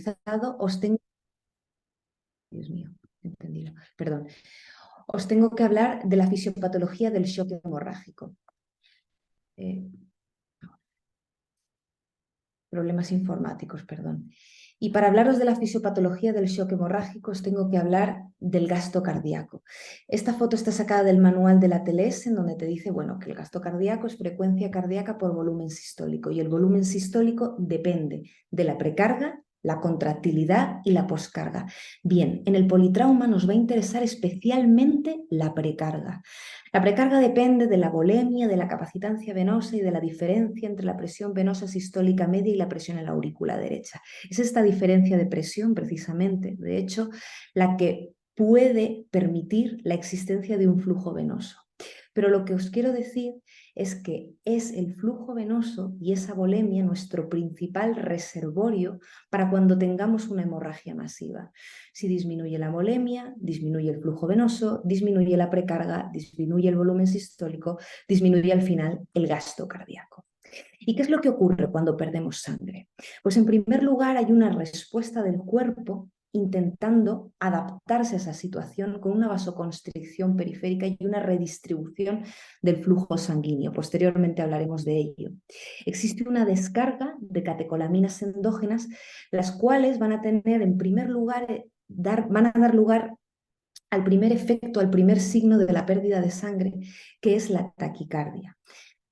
finalizado, os tengo... Dios mío, entendido, perdón. Os tengo que hablar de la fisiopatología del shock hemorrágico. Problemas informáticos, perdón. Y para hablaros de la fisiopatología del shock hemorrágico, os tengo que hablar del gasto cardíaco. Esta foto está sacada del manual de la TLS, en donde te dice, bueno, que el gasto cardíaco es frecuencia cardíaca por volumen sistólico, y el volumen sistólico depende de la precarga, la contractilidad y la poscarga. Bien, en el politrauma nos va a interesar especialmente la precarga. La precarga depende de la volemia, de la capacitancia venosa y de la diferencia entre la presión venosa sistólica media y la presión en la aurícula derecha. Es esta diferencia de presión, precisamente, de hecho, la que puede permitir la existencia de un flujo venoso. Pero lo que os quiero decir es que es el flujo venoso y esa volemia nuestro principal reservorio para cuando tengamos una hemorragia masiva. Si disminuye la volemia, disminuye el flujo venoso, disminuye la precarga, disminuye el volumen sistólico, disminuye al final el gasto cardíaco. ¿Y qué es lo que ocurre cuando perdemos sangre? Pues en primer lugar hay una respuesta del cuerpo intentando adaptarse a esa situación con una vasoconstricción periférica y una redistribución del flujo sanguíneo. Posteriormente hablaremos de ello. Existe una descarga de catecolaminas endógenas, las cuales van a tener en primer lugar, van a dar lugar al primer efecto, al primer signo de la pérdida de sangre, que es la taquicardia.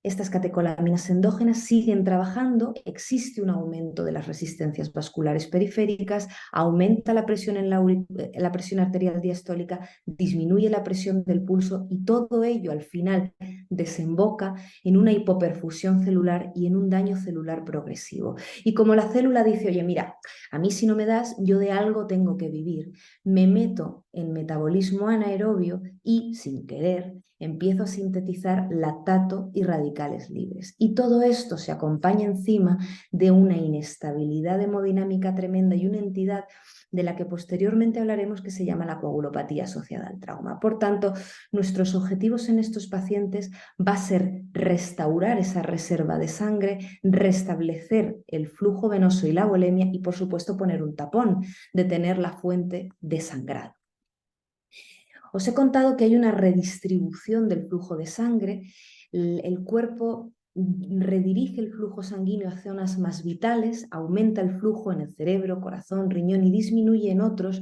Estas catecolaminas endógenas siguen trabajando, existe un aumento de las resistencias vasculares periféricas, aumenta la presión, la presión arterial diastólica, disminuye la presión del pulso y todo ello al final desemboca en una hipoperfusión celular y en un daño celular progresivo. Y como la célula dice, oye, mira, a mí si no me das, yo de algo tengo que vivir, me meto en metabolismo anaerobio y sin querer empiezo a sintetizar lactato y radicales libres. Y todo esto se acompaña encima de una inestabilidad hemodinámica tremenda y una entidad de la que posteriormente hablaremos que se llama la coagulopatía asociada al trauma. Por tanto, nuestros objetivos en estos pacientes va a ser restaurar esa reserva de sangre, restablecer el flujo venoso y la volemia y, por supuesto, poner un tapón, detener la fuente de sangrado. Os he contado que hay una redistribución del flujo de sangre, el cuerpo redirige el flujo sanguíneo a zonas más vitales, aumenta el flujo en el cerebro, corazón, riñón y disminuye en otros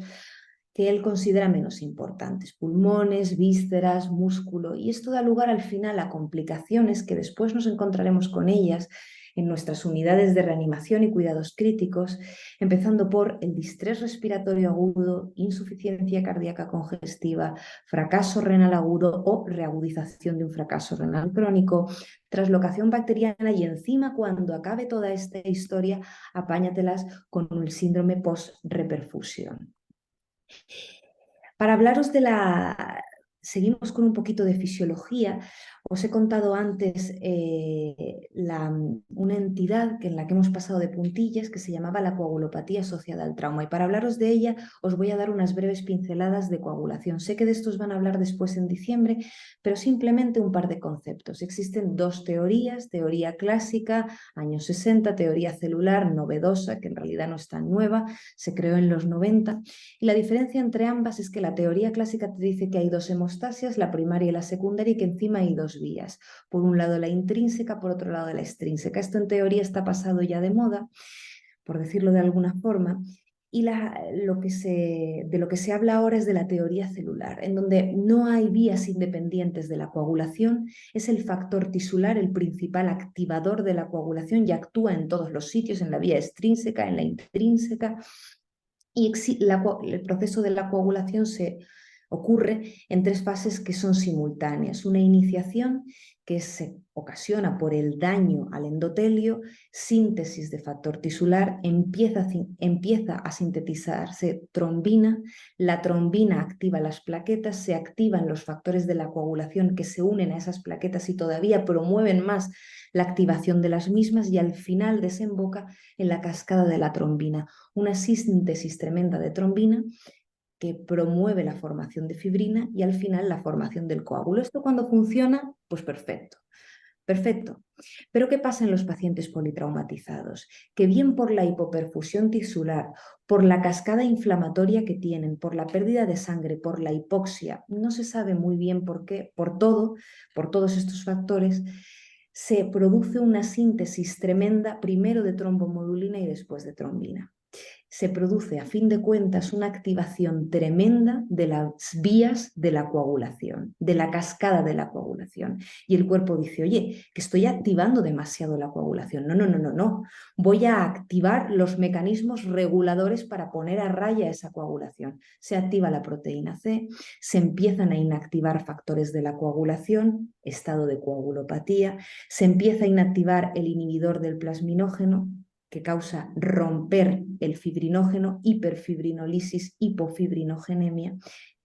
que él considera menos importantes, pulmones, vísceras, músculo, y esto da lugar al final a complicaciones que después nos encontraremos con ellas en nuestras unidades de reanimación y cuidados críticos, empezando por el distrés respiratorio agudo, insuficiencia cardíaca congestiva, fracaso renal agudo o reagudización de un fracaso renal crónico, traslocación bacteriana y encima cuando acabe toda esta historia, apáñatelas con el síndrome post-reperfusión. Para hablaros de la... Seguimos con un poquito de fisiología. Os he contado antes una entidad en la que hemos pasado de puntillas que se llamaba la coagulopatía asociada al trauma. Y para hablaros de ella os voy a dar unas breves pinceladas de coagulación. Sé que de estos van a hablar después en diciembre, pero simplemente un par de conceptos. Existen dos teorías, teoría clásica, años 60, teoría celular, novedosa, que en realidad no es tan nueva, se creó en los 90. Y la diferencia entre ambas es que la teoría clásica te dice que hay dos hemostasias, la primaria y la secundaria, y que encima hay dos vías. Por un lado la intrínseca, por otro lado la extrínseca. Esto en teoría está pasado ya de moda, por decirlo de alguna forma, y de lo que se habla ahora es de la teoría celular, en donde no hay vías independientes de la coagulación, es el factor tisular el principal activador de la coagulación y actúa en todos los sitios, en la vía extrínseca, en la intrínseca, y el proceso de la coagulación se ocurre en tres fases que son simultáneas. Una iniciación que se ocasiona por el daño al endotelio, síntesis de factor tisular, empieza a sintetizarse trombina, la trombina activa las plaquetas, se activan los factores de la coagulación que se unen a esas plaquetas y todavía promueven más la activación de las mismas y al final desemboca en la cascada de la trombina, una síntesis tremenda de trombina que promueve la formación de fibrina y al final la formación del coágulo. Esto cuando funciona, pues perfecto. Perfecto. Pero ¿qué pasa en los pacientes politraumatizados? Que bien por la hipoperfusión tisular, por la cascada inflamatoria que tienen, por la pérdida de sangre, por la hipoxia, no se sabe muy bien por qué, por todos estos factores, se produce una síntesis tremenda primero de trombomodulina y después de trombina. Se produce, a fin de cuentas, una activación tremenda de las vías de la coagulación, de la cascada de la coagulación. Y el cuerpo dice, oye, que estoy activando demasiado la coagulación. No, no, no, no, no. Voy a activar los mecanismos reguladores para poner a raya esa coagulación. Se activa la proteína C, se empiezan a inactivar factores de la coagulación, estado de coagulopatía, se empieza a inactivar el inhibidor del plasminógeno, que causa romper el fibrinógeno, hiperfibrinolisis, hipofibrinogénemia.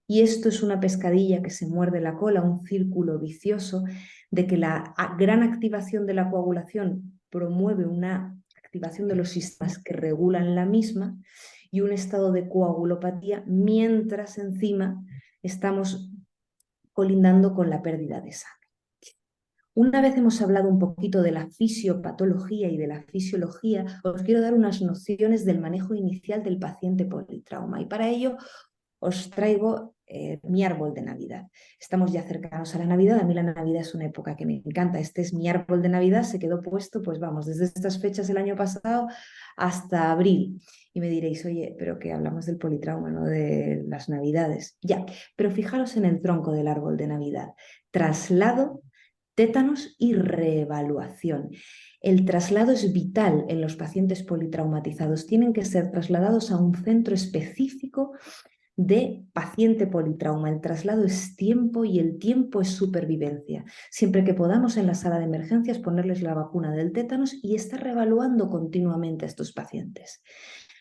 Y esto es una pescadilla que se muerde la cola, un círculo vicioso de que la gran activación de la coagulación promueve una activación de los sistemas que regulan la misma y un estado de coagulopatía, mientras encima estamos colindando con la pérdida de sangre. Una vez hemos hablado un poquito de la fisiopatología y de la fisiología, os quiero dar unas nociones del manejo inicial del paciente politrauma y para ello os traigo mi árbol de Navidad. Estamos ya cercanos a la Navidad, a mí la Navidad es una época que me encanta, este es mi árbol de Navidad, se quedó puesto, pues vamos, desde estas fechas el año pasado hasta abril. Y me diréis, oye, pero que hablamos del politrauma, no de las Navidades. Ya, pero fijaros en el tronco del árbol de Navidad. Traslado, tétanos y reevaluación. El traslado es vital en los pacientes politraumatizados. Tienen que ser trasladados a un centro específico de paciente politrauma. El traslado es tiempo y el tiempo es supervivencia. Siempre que podamos en la sala de emergencias ponerles la vacuna del tétanos y estar reevaluando continuamente a estos pacientes.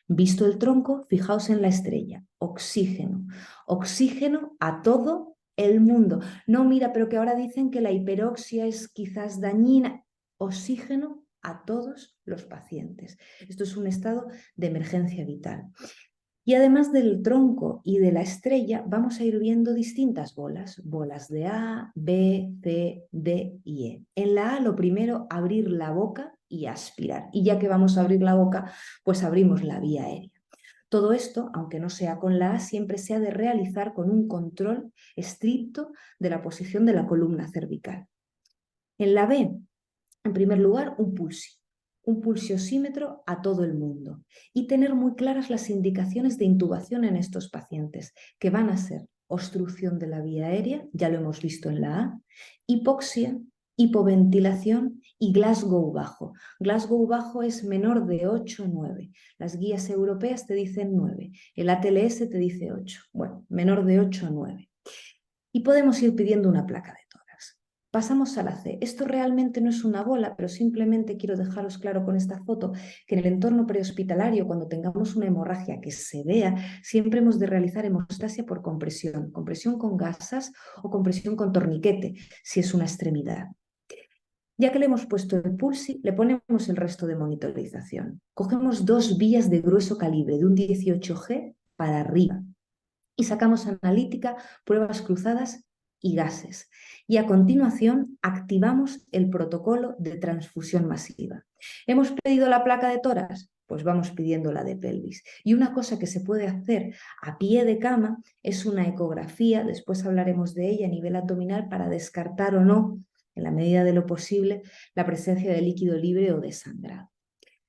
Visto el tronco, fijaos en la estrella. Oxígeno. Oxígeno a todo el mundo. No, mira, pero que ahora dicen que la hiperoxia es quizás dañina. Oxígeno a todos los pacientes. Esto es un estado de emergencia vital. Y además del tronco y de la estrella, vamos a ir viendo distintas bolas, bolas de A, B, C, D y E. En la A, lo primero, abrir la boca y aspirar. Y ya que vamos a abrir la boca, pues abrimos la vía aérea. Todo esto, aunque no sea con la A, siempre se ha de realizar con un control estricto de la posición de la columna cervical. En la B, en primer lugar, un pulsiosímetro a todo el mundo y tener muy claras las indicaciones de intubación en estos pacientes, que van a ser obstrucción de la vía aérea, ya lo hemos visto en la A, hipoxia, hipoventilación y Glasgow bajo. Glasgow bajo es menor de 8 o 9. Las guías europeas te dicen 9, el ATLS te dice 8. Bueno, menor de 8 o 9. Y podemos ir pidiendo una placa de tórax. Pasamos a la C. Esto realmente no es una bola, pero simplemente quiero dejaros claro con esta foto que en el entorno prehospitalario, cuando tengamos una hemorragia que se vea, siempre hemos de realizar hemostasia por compresión con gasas o compresión con torniquete, si es una extremidad. Ya que le hemos puesto el pulsi, le ponemos el resto de monitorización. Cogemos 2 vías de grueso calibre, de un 18G para arriba, y sacamos analítica, pruebas cruzadas y gases. Y a continuación activamos el protocolo de transfusión masiva. ¿Hemos pedido la placa de tórax? Pues vamos pidiendo la de pelvis. Y una cosa que se puede hacer a pie de cama es una ecografía, después hablaremos de ella a nivel abdominal para descartar o no, en la medida de lo posible, la presencia de líquido libre o de sangrado.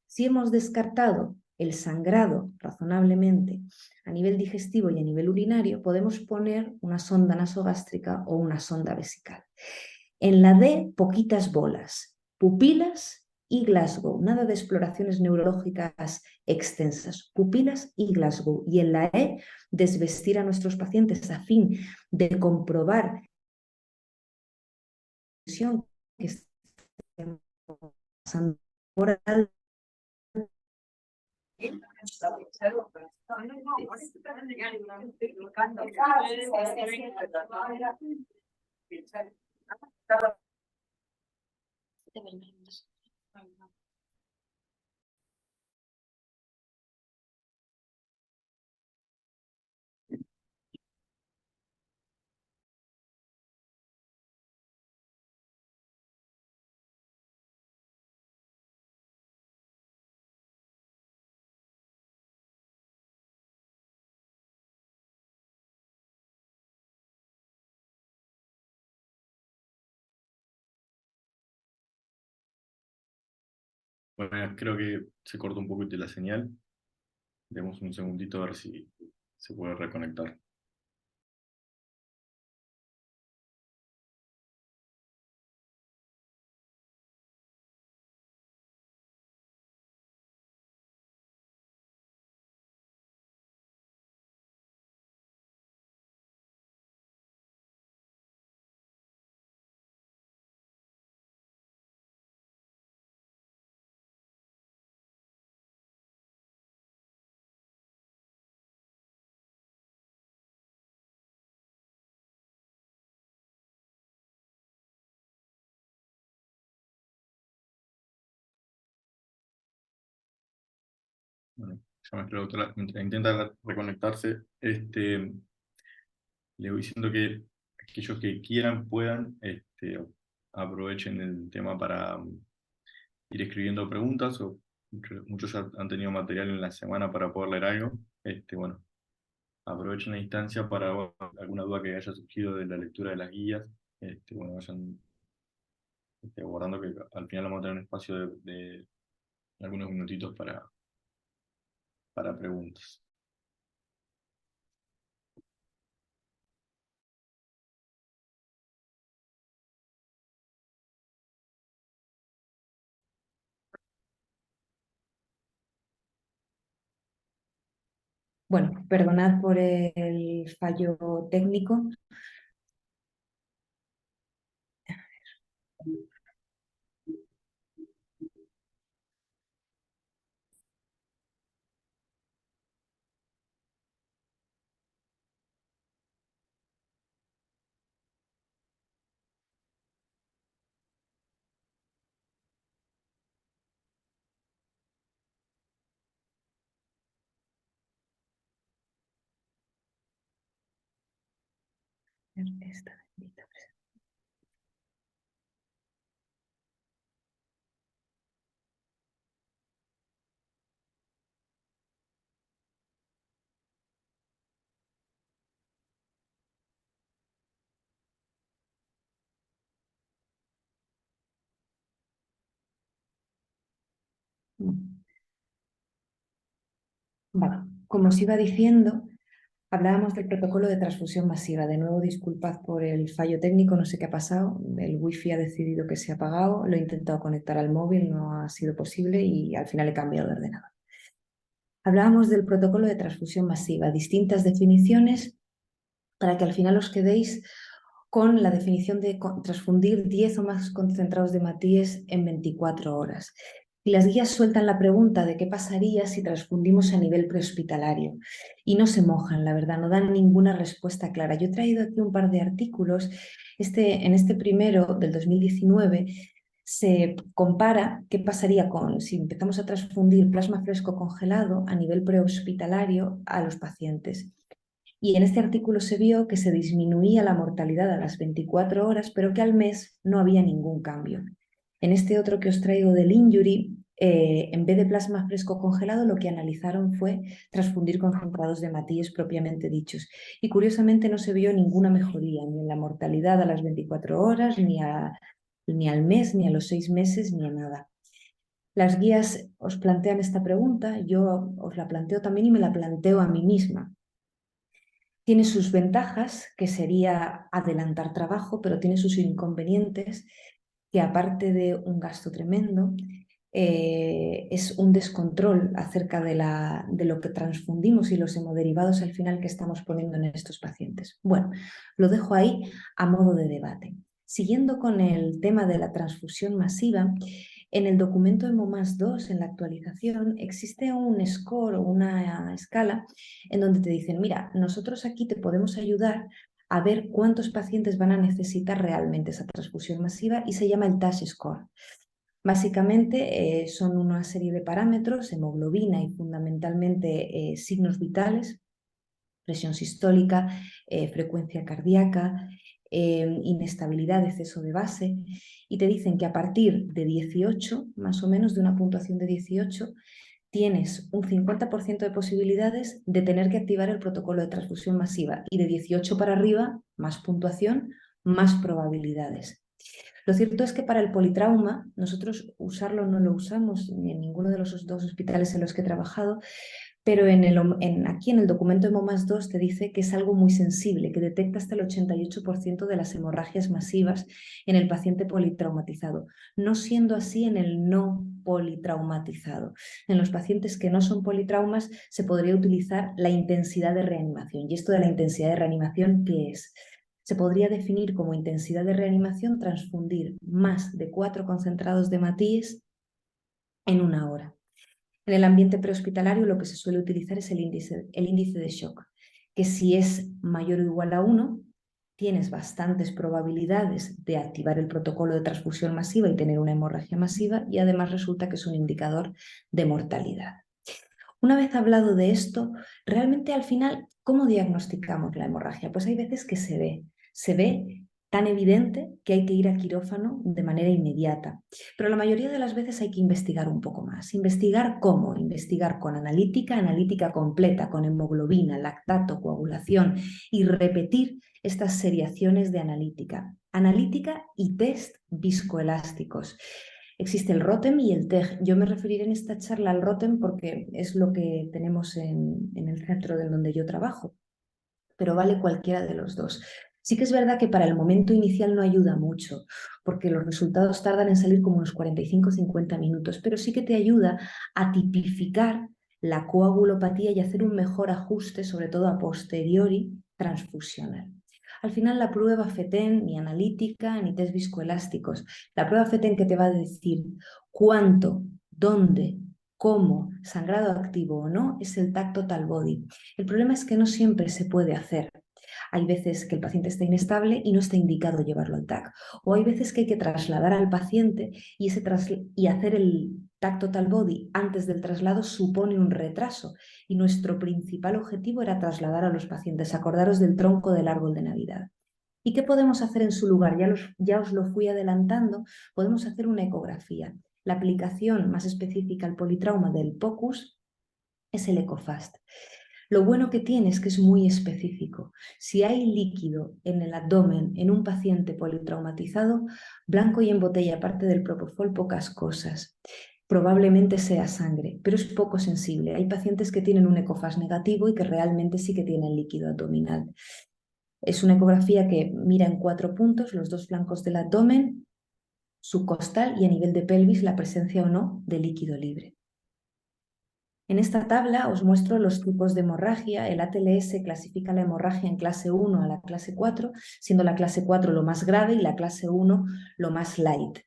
Si hemos descartado el sangrado razonablemente a nivel digestivo y a nivel urinario, podemos poner una sonda nasogástrica o una sonda vesical. En la D, poquitas bolas, pupilas y Glasgow, nada de exploraciones neurológicas extensas, pupilas y Glasgow. Y en la E, desvestir a nuestros pacientes a fin de comprobar que estén pasando por alto. Bueno, creo que se cortó un poquito la señal. Demos un segundito a ver si se puede reconectar. Bueno, ya me creo que mientras intenta reconectarse, le voy diciendo que aquellos que quieran puedan, aprovechen el tema para ir escribiendo preguntas, o muchos ya han tenido material en la semana para poder leer algo. Bueno, aprovechen la instancia para, bueno, alguna duda que haya surgido de la lectura de las guías. Bueno, vayan abordando, que al final vamos a tener un espacio de algunos minutitos para preguntas. Bueno, perdonad por el fallo técnico. Esta bendita. Vale, como os iba diciendo, hablábamos del protocolo de transfusión masiva. De nuevo, disculpad por el fallo técnico, no sé qué ha pasado. El wifi ha decidido que se ha apagado, lo he intentado conectar al móvil, no ha sido posible y al final he cambiado de ordenador. Hablábamos del protocolo de transfusión masiva, distintas definiciones para que al final os quedéis con la definición de transfundir 10 o más concentrados de Matíes en 24 horas. Y las guías sueltan la pregunta de qué pasaría si transfundimos a nivel prehospitalario. Y no se mojan, la verdad, no dan ninguna respuesta clara. Yo he traído aquí un par de artículos. En este primero, del 2019, se compara qué pasaría si empezamos a transfundir plasma fresco congelado a nivel prehospitalario a los pacientes. Y en este artículo se vio que se disminuía la mortalidad a las 24 horas, pero que al mes no había ningún cambio. En este otro que os traigo del Injury, en vez de plasma fresco congelado, lo que analizaron fue transfundir concentrados de Matíes propiamente dichos. Y curiosamente no se vio ninguna mejoría, ni en la mortalidad a las 24 horas, ni al mes, ni a los 6 meses, ni a nada. Las guías os plantean esta pregunta, yo os la planteo también y me la planteo a mí misma. Tiene sus ventajas, que sería adelantar trabajo, pero tiene sus inconvenientes, que aparte de un gasto tremendo, es un descontrol acerca de lo que transfundimos y los hemoderivados al final que estamos poniendo en estos pacientes. Bueno, lo dejo ahí a modo de debate. Siguiendo con el tema de la transfusión masiva, en el documento EMO+2, en la actualización, existe un score o una escala en donde te dicen, mira, nosotros aquí te podemos ayudar a ver cuántos pacientes van a necesitar realmente esa transfusión masiva y se llama el TASH score. Básicamente son una serie de parámetros, hemoglobina y fundamentalmente signos vitales, presión sistólica, frecuencia cardíaca, inestabilidad, exceso de base, y te dicen que a partir de 18, más o menos de una puntuación de 18, tienes un 50% de posibilidades de tener que activar el protocolo de transfusión masiva y de 18 para arriba, más puntuación, más probabilidades. Lo cierto es que para el politrauma, nosotros usarlo no lo usamos ni en ninguno de los dos hospitales en los que he trabajado, pero aquí en el documento EMO+2 te dice que es algo muy sensible, que detecta hasta el 88% de las hemorragias masivas en el paciente politraumatizado, no siendo así en el no politraumatizado. En los pacientes que no son politraumas se podría utilizar la intensidad de reanimación. ¿Y esto de la intensidad de reanimación qué es? Se podría definir como intensidad de reanimación transfundir más de 4 concentrados de Matías en 1 hora. En el ambiente prehospitalario lo que se suele utilizar es el índice de shock, que si es mayor o igual a 1, tienes bastantes probabilidades de activar el protocolo de transfusión masiva y tener una hemorragia masiva, y además resulta que es un indicador de mortalidad. Una vez hablado de esto, realmente al final, ¿cómo diagnosticamos la hemorragia? Pues hay veces que se ve tan evidente que hay que ir a quirófano de manera inmediata. Pero la mayoría de las veces hay que investigar un poco más. ¿Investigar cómo? Investigar con analítica completa, con hemoglobina, lactato, coagulación, y repetir estas seriaciones de analítica y test viscoelásticos. Existe el ROTEM y el TEG. Yo me referiré en esta charla al ROTEM porque es lo que tenemos en el centro de donde yo trabajo, pero vale cualquiera de los dos. Sí que es verdad que para el momento inicial no ayuda mucho, porque los resultados tardan en salir como unos 45-50 minutos, pero sí que te ayuda a tipificar la coagulopatía y hacer un mejor ajuste, sobre todo a posteriori, transfusional. Al final la prueba FETEN, ni analítica, ni test viscoelásticos. La prueba FETEN que te va a decir cuánto, dónde, cómo, sangrado activo o no, es el TAC total body. El problema es que no siempre se puede hacer. Hay veces que el paciente está inestable y no está indicado llevarlo al TAC. O hay veces que hay que trasladar al paciente y hacer el TAC total body antes del traslado supone un retraso. Y nuestro principal objetivo era trasladar a los pacientes. Acordaros del tronco del árbol de Navidad. ¿Y qué podemos hacer en su lugar? Ya os lo fui adelantando. Podemos hacer una ecografía. La aplicación más específica al politrauma del POCUS es el EcoFast. Lo bueno que tiene es que es muy específico. Si hay líquido en el abdomen en un paciente politraumatizado, blanco y en botella, aparte del propofol, pocas cosas. Probablemente sea sangre, pero es poco sensible. Hay pacientes que tienen un EcoFast negativo y que realmente sí que tienen líquido abdominal. Es una ecografía que mira en 4 puntos, los 2 flancos del abdomen, subcostal y a nivel de pelvis la presencia o no de líquido libre. En esta tabla os muestro los tipos de hemorragia. El ATLS clasifica la hemorragia en clase 1 a la clase 4, siendo la clase 4 lo más grave y la clase 1 lo más light.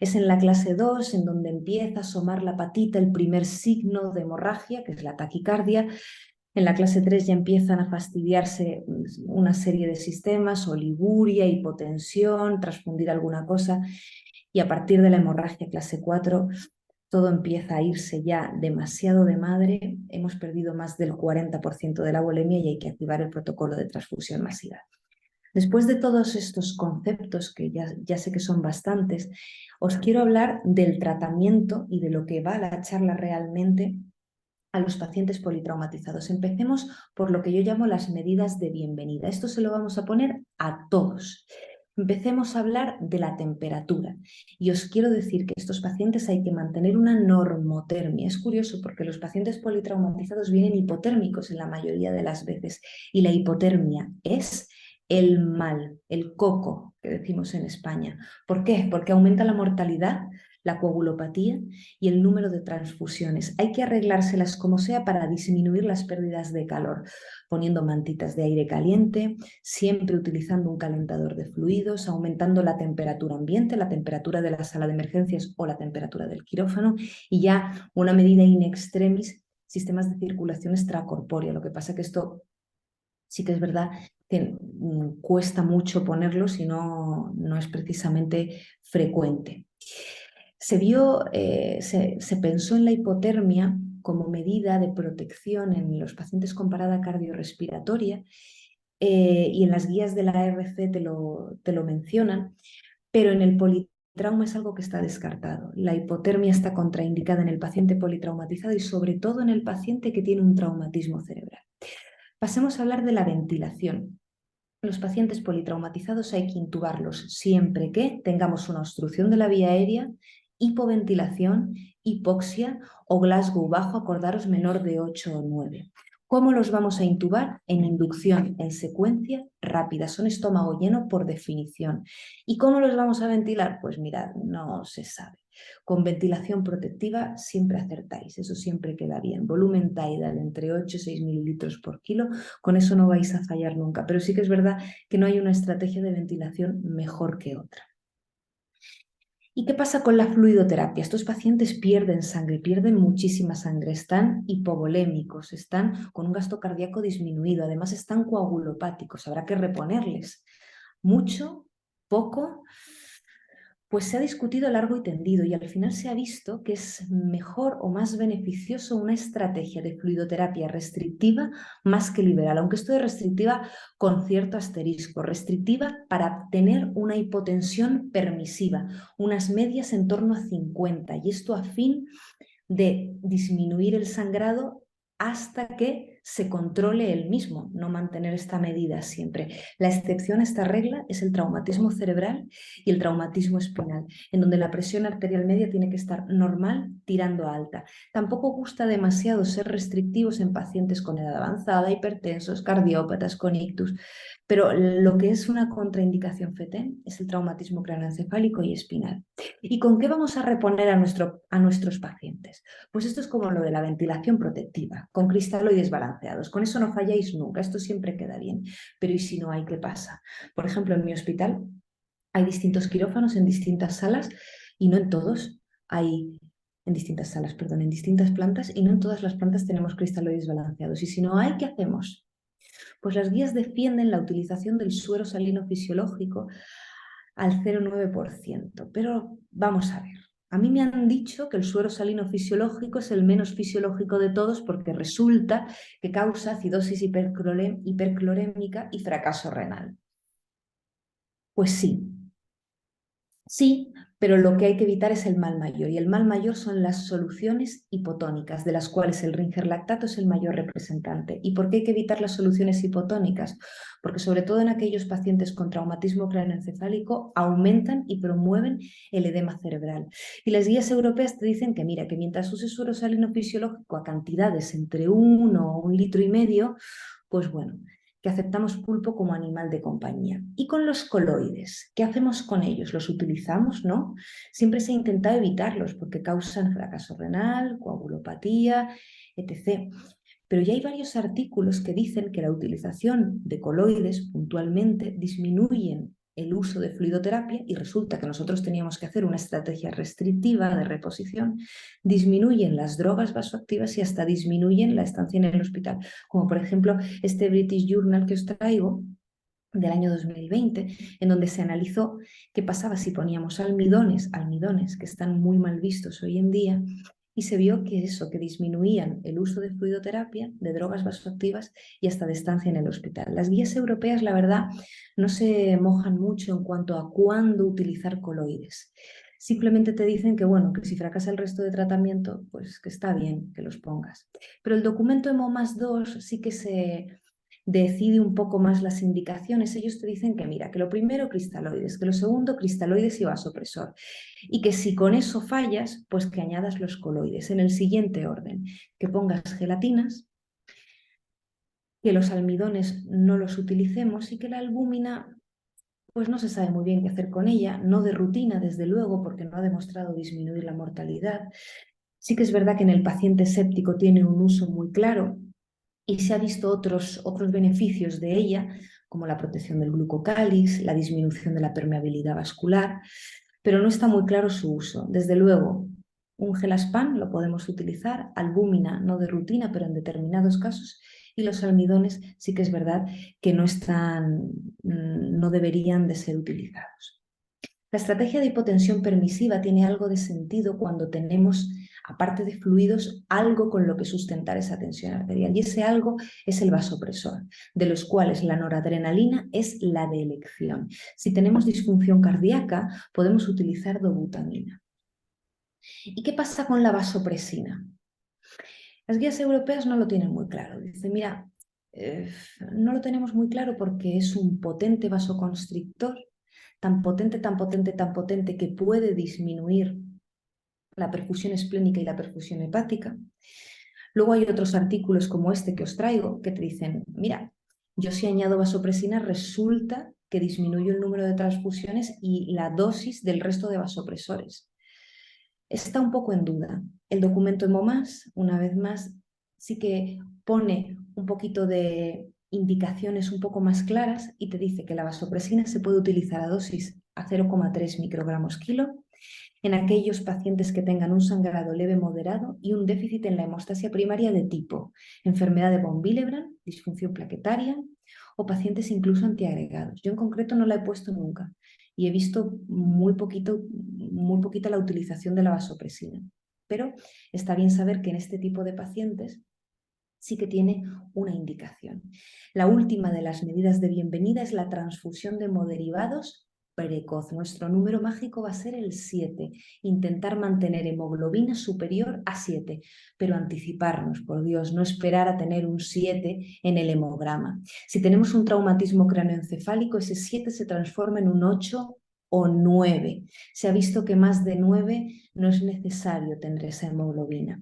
Es en la clase 2 en donde empieza a asomar la patita el primer signo de hemorragia, que es la taquicardia. En la clase 3 ya empiezan a fastidiarse una serie de sistemas, oliguria, hipotensión, transfundir alguna cosa, y a partir de la hemorragia clase 4 todo empieza a irse ya demasiado de madre, hemos perdido más del 40% de la volemia y hay que activar el protocolo de transfusión masiva. Después de todos estos conceptos, que ya sé que son bastantes, os quiero hablar del tratamiento y de lo que va la charla realmente a los pacientes politraumatizados. Empecemos por lo que yo llamo las medidas de bienvenida. Esto se lo vamos a poner a todos. Empecemos a hablar de la temperatura. Y os quiero decir que estos pacientes hay que mantener una normotermia. Es curioso porque los pacientes politraumatizados vienen hipotérmicos en la mayoría de las veces. Y la hipotermia es el mal, el coco, que decimos en España. ¿Por qué? Porque aumenta la mortalidad, la coagulopatía y el número de transfusiones. Hay que arreglárselas como sea para disminuir las pérdidas de calor, poniendo mantitas de aire caliente, siempre utilizando un calentador de fluidos, aumentando la temperatura ambiente, la temperatura de la sala de emergencias o la temperatura del quirófano, y ya una medida in extremis, sistemas de circulación extracorpórea. Lo que pasa que esto sí que es verdad que cuesta mucho ponerlos y no es precisamente frecuente. Se pensó en la hipotermia como medida de protección en los pacientes con parada cardiorrespiratoria, y en las guías de la ARC te lo mencionan, pero en el politrauma es algo que está descartado. La hipotermia está contraindicada en el paciente politraumatizado y sobre todo en el paciente que tiene un traumatismo cerebral. Pasemos a hablar de la ventilación. los pacientes politraumatizados hay que intubarlos siempre que tengamos una obstrucción de la vía aérea, hipoventilación, hipoxia o Glasgow bajo, acordaros, menor de 8 o 9. ¿Cómo los vamos a intubar? En inducción, en secuencia rápida. Son estómago lleno por definición. ¿Y cómo los vamos a ventilar? Pues mirad, no se sabe. Con ventilación protectiva siempre acertáis, eso siempre queda bien. Volumen tidal entre 8 y 6 mililitros por kilo, con eso no vais a fallar nunca. Pero sí que es verdad que no hay una estrategia de ventilación mejor que otra. ¿Y qué pasa con la fluidoterapia? Estos pacientes pierden sangre, pierden muchísima sangre, están hipovolémicos, están con un gasto cardíaco disminuido, además están coagulopáticos, habrá que reponerles. Mucho, poco, pues se ha discutido largo y tendido y al final se ha visto que es mejor o más beneficioso una estrategia de fluidoterapia restrictiva más que liberal, aunque esto de restrictiva con cierto asterisco, restrictiva para tener una hipotensión permisiva, unas medias en torno a 50 y esto a fin de disminuir el sangrado hasta que se controle el mismo, no mantener esta medida siempre. La excepción a esta regla es el traumatismo cerebral y el traumatismo espinal, en donde la presión arterial media tiene que estar normal tirando a alta. Tampoco gusta demasiado ser restrictivos en pacientes con edad avanzada, hipertensos, cardiópatas, con ictus, pero lo que es una contraindicación FETEN es el traumatismo craneoencefálico y espinal. ¿Y con qué vamos a reponer a nuestros pacientes? Pues esto es como lo de la ventilación protectiva, con cristaloides balanceados. Con eso no falláis nunca, esto siempre queda bien. Pero ¿y si no hay, qué pasa? Por ejemplo, en mi hospital hay distintos quirófanos en distintas salas y no en todos hay, en distintas salas, perdón, en distintas plantas y no en todas las plantas tenemos cristaloides balanceados. Y si no hay, ¿qué hacemos? Pues las guías defienden la utilización del suero salino fisiológico al 0,9%. Pero vamos a ver. A mí me han dicho que el suero salino fisiológico es el menos fisiológico de todos porque resulta que causa acidosis hiperclorémica y fracaso renal. Pues sí, sí, pero lo que hay que evitar es el mal mayor y el mal mayor son las soluciones hipotónicas, de las cuales el Ringer lactato es el mayor representante. ¿Y por qué hay que evitar las soluciones hipotónicas? Porque sobre todo en aquellos pacientes con traumatismo craneoencefálico aumentan y promueven el edema cerebral. Y las guías europeas te dicen que mira, que mientras uses suero salino fisiológico a cantidades entre 1 o 1,5 litros, pues bueno, que aceptamos pulpo como animal de compañía. Y con los coloides, ¿qué hacemos con ellos? ¿Los utilizamos? ¿No? Siempre se ha intentado evitarlos porque causan fracaso renal, coagulopatía, etc. Pero ya hay varios artículos que dicen que la utilización de coloides puntualmente disminuyen el uso de fluidoterapia y resulta que nosotros teníamos que hacer una estrategia restrictiva de reposición, disminuyen las drogas vasoactivas y hasta disminuyen la estancia en el hospital, como por ejemplo este British Journal que os traigo del año 2020, en donde se analizó qué pasaba si poníamos almidones que están muy mal vistos hoy en día, y se vio que eso, que disminuían el uso de fluidoterapia, de drogas vasoactivas y hasta de estancia en el hospital. Las guías europeas, la verdad, no se mojan mucho en cuanto a cuándo utilizar coloides. Simplemente te dicen que, bueno, que si fracasa el resto de tratamiento, pues que está bien que los pongas. Pero el documento EMO+2 sí que se decide un poco más las indicaciones. Ellos te dicen que mira, que lo primero cristaloides, que lo segundo cristaloides y vasopresor, y que si con eso fallas, pues que añadas los coloides en el siguiente orden, que pongas gelatinas, que los almidones no los utilicemos y que la albúmina pues no se sabe muy bien qué hacer con ella, no de rutina desde luego porque no ha demostrado disminuir la mortalidad. Sí que es verdad que en el paciente séptico tiene un uso muy claro y se ha visto otros beneficios de ella, como la protección del glucocáliz, la disminución de la permeabilidad vascular, pero no está muy claro su uso. Desde luego, un gelaspam lo podemos utilizar, albúmina no de rutina, pero en determinados casos, y los almidones sí que es verdad que no deberían de ser utilizados. La estrategia de hipotensión permisiva tiene algo de sentido cuando tenemos, aparte de fluidos, algo con lo que sustentar esa tensión arterial. Y ese algo es el vasopresor, de los cuales la noradrenalina es la de elección. Si tenemos disfunción cardíaca, podemos utilizar dobutamina. ¿Y qué pasa con la vasopresina? Las guías europeas no lo tienen muy claro. Dicen, mira, no lo tenemos muy claro porque es un potente vasoconstrictor, tan potente, tan potente, tan potente que puede disminuir la perfusión esplénica y la perfusión hepática. Luego hay otros artículos como este que os traigo que te dicen, mira, yo si añado vasopresina resulta que disminuyo el número de transfusiones y la dosis del resto de vasopresores. Está un poco en duda. El documento EMOMAS, una vez más, sí que pone un poquito de indicaciones un poco más claras y te dice que la vasopresina se puede utilizar a dosis a 0,3 microgramos kilo en aquellos pacientes que tengan un sangrado leve moderado y un déficit en la hemostasia primaria de tipo enfermedad de von Willebrand, disfunción plaquetaria o pacientes incluso antiagregados. Yo en concreto no la he puesto nunca y he visto muy poquita la utilización de la vasopresina. Pero está bien saber que en este tipo de pacientes sí que tiene una indicación. La última de las medidas de bienvenida es la transfusión de hemoderivados precoz. Nuestro número mágico va a ser el 7. Intentar mantener hemoglobina superior a 7, pero anticiparnos, por Dios, no esperar a tener un 7 en el hemograma. Si tenemos un traumatismo cráneoencefálico, ese 7 se transforma en un 8 o 9. Se ha visto que más de 9 no es necesario tener esa hemoglobina.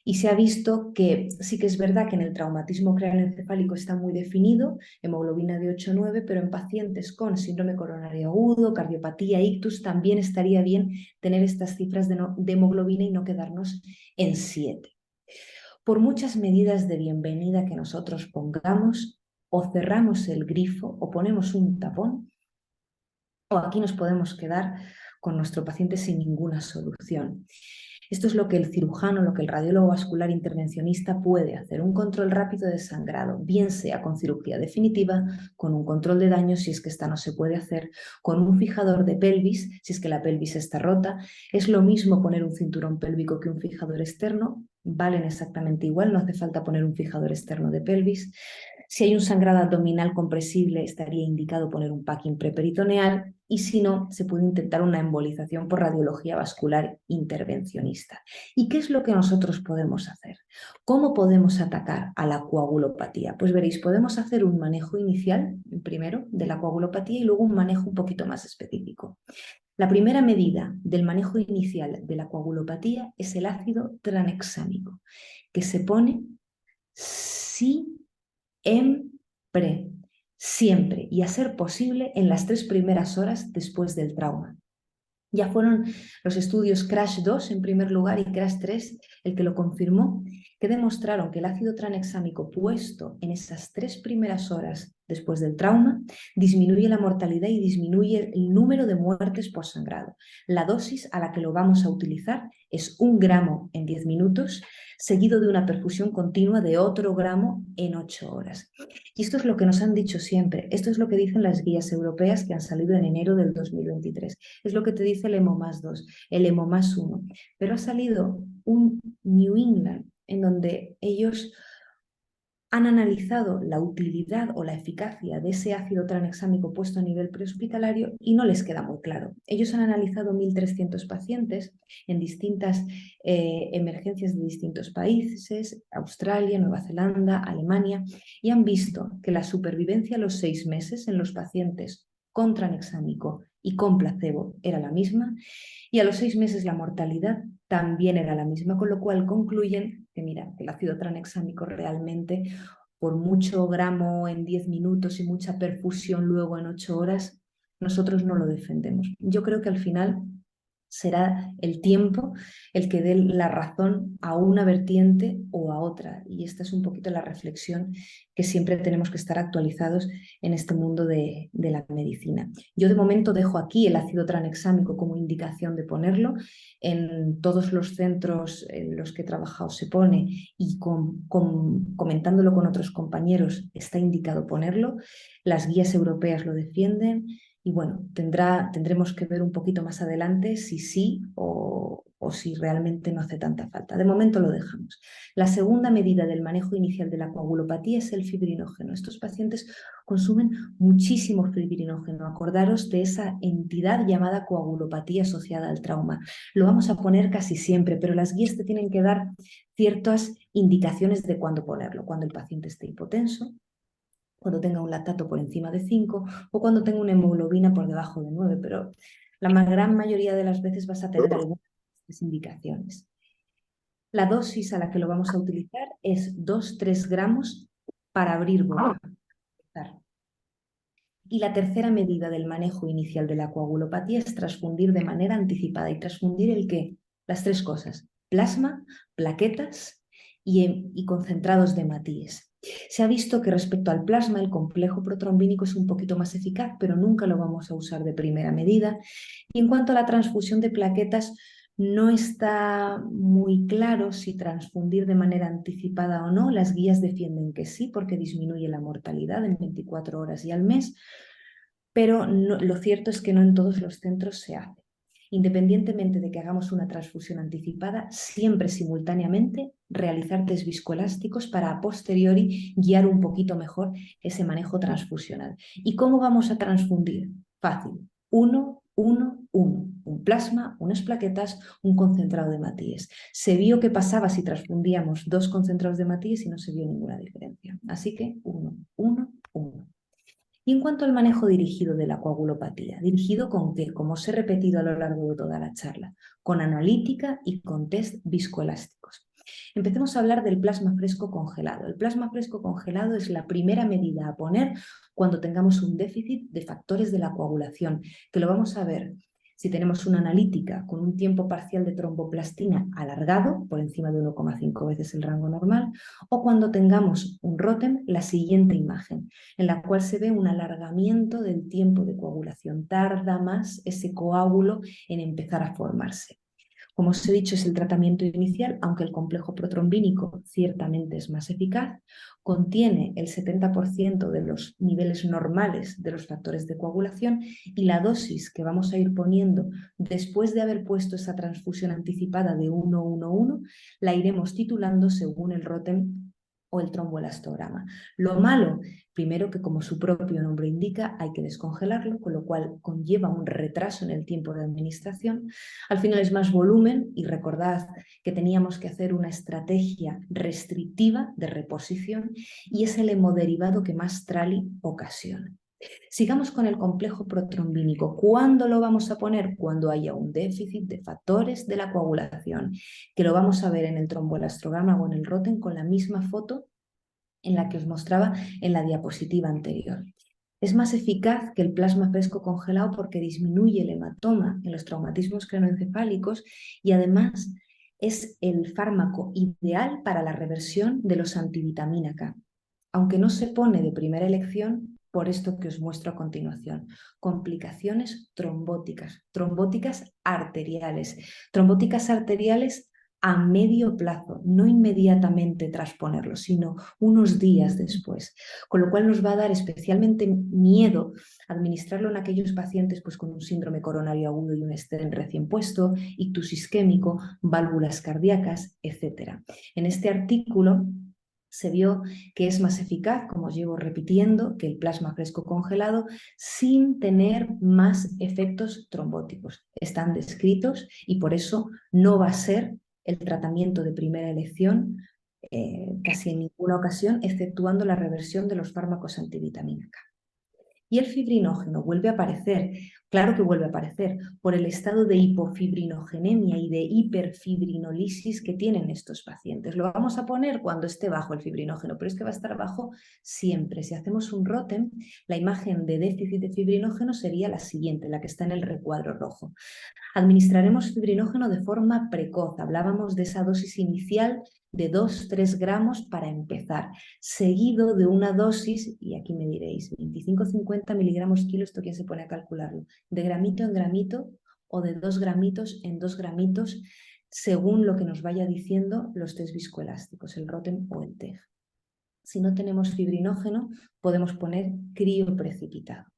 Y se ha visto que sí que es verdad que en el traumatismo craneoencefálico está muy definido, hemoglobina de 8-9, pero en pacientes con síndrome coronario agudo, cardiopatía, ictus, también estaría bien tener estas cifras de hemoglobina y no quedarnos en 7. Por muchas medidas de bienvenida que nosotros pongamos, o cerramos el grifo o ponemos un tapón, o aquí nos podemos quedar con nuestro paciente sin ninguna solución. Esto es lo que el cirujano, lo que el radiólogo vascular intervencionista puede hacer, un control rápido de sangrado, bien sea con cirugía definitiva, con un control de daño si es que esta no se puede hacer, con un fijador de pelvis si es que la pelvis está rota. Es lo mismo poner un cinturón pélvico que un fijador externo, valen exactamente igual, no hace falta poner un fijador externo de pelvis. Si hay un sangrado abdominal compresible, estaría indicado poner un packing preperitoneal y si no, se puede intentar una embolización por radiología vascular intervencionista. ¿Y qué es lo que nosotros podemos hacer? ¿Cómo podemos atacar a la coagulopatía? Pues veréis, podemos hacer un manejo inicial, primero, de la coagulopatía y luego un manejo un poquito más específico. La primera medida del manejo inicial de la coagulopatía es el ácido tranexámico, que se pone siempre y a ser posible en las 3 primeras horas después del trauma. Ya fueron los estudios CRASH 2 en primer lugar y CRASH 3 el que lo confirmó, que demostraron que el ácido tranexámico puesto en esas 3 primeras horas después del trauma disminuye la mortalidad y disminuye el número de muertes por sangrado. La dosis a la que lo vamos a utilizar es 1 gramo en 10 minutos, seguido de una perfusión continua de otro gramo en 8 horas. Y esto es lo que nos han dicho siempre, esto es lo que dicen las guías europeas que han salido en enero del 2023, es lo que te dice el EMOMAS 2, el EMOMAS 1, pero ha salido un New England en donde ellos han analizado la utilidad o la eficacia de ese ácido tranexámico puesto a nivel prehospitalario y no les queda muy claro. Ellos han analizado 1.300 pacientes en distintas emergencias de distintos países, Australia, Nueva Zelanda, Alemania, y han visto que la supervivencia a los 6 meses en los pacientes con tranexámico y con placebo era la misma, y a los 6 meses la mortalidad también era la misma, con lo cual concluyen que, mira, que el ácido tranexámico realmente, por mucho gramo en 10 minutos y mucha perfusión luego en 8 horas, nosotros no lo defendemos. Yo creo que al final será el tiempo el que dé la razón a una vertiente o a otra. Y esta es un poquito la reflexión que siempre tenemos que estar actualizados en este mundo de la medicina. Yo de momento dejo aquí el ácido tranexámico como indicación de ponerlo. En todos los centros en los que he trabajado se pone y comentándolo con otros compañeros está indicado ponerlo. Las guías europeas lo defienden. Y bueno, tendremos que ver un poquito más adelante si sí o si realmente no hace tanta falta. De momento lo dejamos. La segunda medida del manejo inicial de la coagulopatía es el fibrinógeno. Estos pacientes consumen muchísimo fibrinógeno. Acordaros de esa entidad llamada coagulopatía asociada al trauma. Lo vamos a poner casi siempre, pero las guías te tienen que dar ciertas indicaciones de cuándo ponerlo. Cuando el paciente esté hipotenso, cuando tenga un lactato por encima de 5 o cuando tenga una hemoglobina por debajo de 9, pero la gran mayoría de las veces vas a tener algunas de estas indicaciones. La dosis a la que lo vamos a utilizar es 2-3 gramos para abrir boca. Y la tercera medida del manejo inicial de la coagulopatía es transfundir de manera anticipada. ¿Y transfundir el qué? Las tres cosas: plasma, plaquetas y concentrados de hematíes. Se ha visto que respecto al plasma el complejo protrombínico es un poquito más eficaz, pero nunca lo vamos a usar de primera medida. Y en cuanto a la transfusión de plaquetas, no está muy claro si transfundir de manera anticipada o no. Las guías defienden que sí, porque disminuye la mortalidad en 24 horas y al mes, pero lo cierto es que no en todos los centros se hace. Independientemente de que hagamos una transfusión anticipada, siempre simultáneamente realizar test viscoelásticos para a posteriori guiar un poquito mejor ese manejo transfusional. ¿Y cómo vamos a transfundir? Fácil. 1, 1, 1. Un plasma, unas plaquetas, un concentrado de hematíes. Se vio qué pasaba si transfundíamos 2 concentrados de hematíes y no se vio ninguna diferencia. Así que 1, 1, 1. Y en cuanto al manejo dirigido de la coagulopatía, ¿dirigido con qué? Como os he repetido a lo largo de toda la charla, con analítica y con test viscoelásticos. Empecemos a hablar del plasma fresco congelado. El plasma fresco congelado es la primera medida a poner cuando tengamos un déficit de factores de la coagulación, que lo vamos a ver si tenemos una analítica con un tiempo parcial de tromboplastina alargado, por encima de 1,5 veces el rango normal, o cuando tengamos un ROTEM, la siguiente imagen, en la cual se ve un alargamiento del tiempo de coagulación. Tarda más ese coágulo en empezar a formarse. Como os he dicho, es el tratamiento inicial, aunque el complejo protrombínico ciertamente es más eficaz, contiene el 70% de los niveles normales de los factores de coagulación y la dosis que vamos a ir poniendo después de haber puesto esa transfusión anticipada de 1-1-1 la iremos titulando según el ROTEM o el tromboelastograma. Lo malo, primero, que como su propio nombre indica, hay que descongelarlo, con lo cual conlleva un retraso en el tiempo de administración. Al final es más volumen y recordad que teníamos que hacer una estrategia restrictiva de reposición y es el hemoderivado que más trali ocasiona. Sigamos con el complejo protrombínico. ¿Cuándo lo vamos a poner? Cuando haya un déficit de factores de la coagulación, que lo vamos a ver en el tromboelastrograma o en el ROTEM con la misma foto en la que os mostraba en la diapositiva anterior. Es más eficaz que el plasma fresco congelado porque disminuye el hematoma en los traumatismos cranoencefálicos y además es el fármaco ideal para la reversión de los antivitamina K, aunque no se pone de primera elección por esto que os muestro a continuación. Complicaciones trombóticas, trombóticas arteriales a medio plazo, no inmediatamente tras ponerlo, sino unos días después, con lo cual nos va a dar especialmente miedo administrarlo en aquellos pacientes pues, con un síndrome coronario agudo y un stent recién puesto, ictus isquémico, válvulas cardíacas, etc. En este artículo se vio que es más eficaz, como os llevo repitiendo, que el plasma fresco congelado sin tener más efectos trombóticos. Están descritos y por eso no va a ser el tratamiento de primera elección casi en ninguna ocasión, exceptuando la reversión de los fármacos antivitamina K. Y el fibrinógeno vuelve a aparecer, claro que vuelve a aparecer, por el estado de hipofibrinogenemia y de hiperfibrinolisis que tienen estos pacientes. Lo vamos a poner cuando esté bajo el fibrinógeno, pero es que va a estar bajo siempre. Si hacemos un ROTEM, la imagen de déficit de fibrinógeno sería la siguiente, la que está en el recuadro rojo. Administraremos fibrinógeno de forma precoz. Hablábamos de esa dosis inicial de 2-3 gramos para empezar, seguido de una dosis, y aquí me diréis, 25-50 miligramos kilo, ¿esto quién se pone a calcularlo? De gramito en gramito o de 2 gramitos en 2 gramitos, según lo que nos vaya diciendo los test viscoelásticos, el ROTEM o el TEG. Si no tenemos fibrinógeno, podemos poner crío precipitado.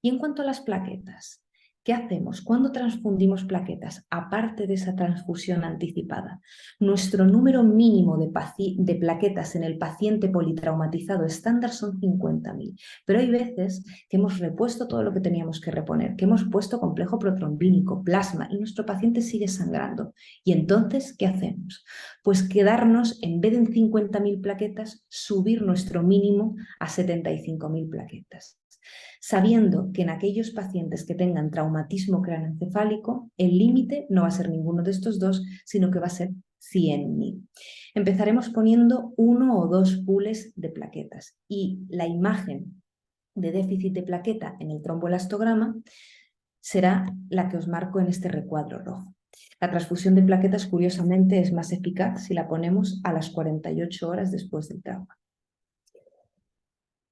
Y en cuanto a las plaquetas, ¿Qué hacemos? ¿Cuándo transfundimos plaquetas? Aparte de esa transfusión anticipada, nuestro número mínimo de plaquetas en el paciente politraumatizado estándar son 50.000, pero hay veces que hemos repuesto todo lo que teníamos que reponer, que hemos puesto complejo protrombínico, plasma, y nuestro paciente sigue sangrando. ¿Y entonces qué hacemos? Pues quedarnos, en vez de en 50.000 plaquetas, subir nuestro mínimo a 75.000 plaquetas, sabiendo que en aquellos pacientes que tengan traumatismo craneoencefálico, el límite no va a ser ninguno de estos dos, sino que va a ser 100.000. Empezaremos poniendo 1 o 2 pools de plaquetas y la imagen de déficit de plaqueta en el tromboelastograma será la que os marco en este recuadro rojo. La transfusión de plaquetas, curiosamente, es más eficaz si la ponemos a las 48 horas después del trauma.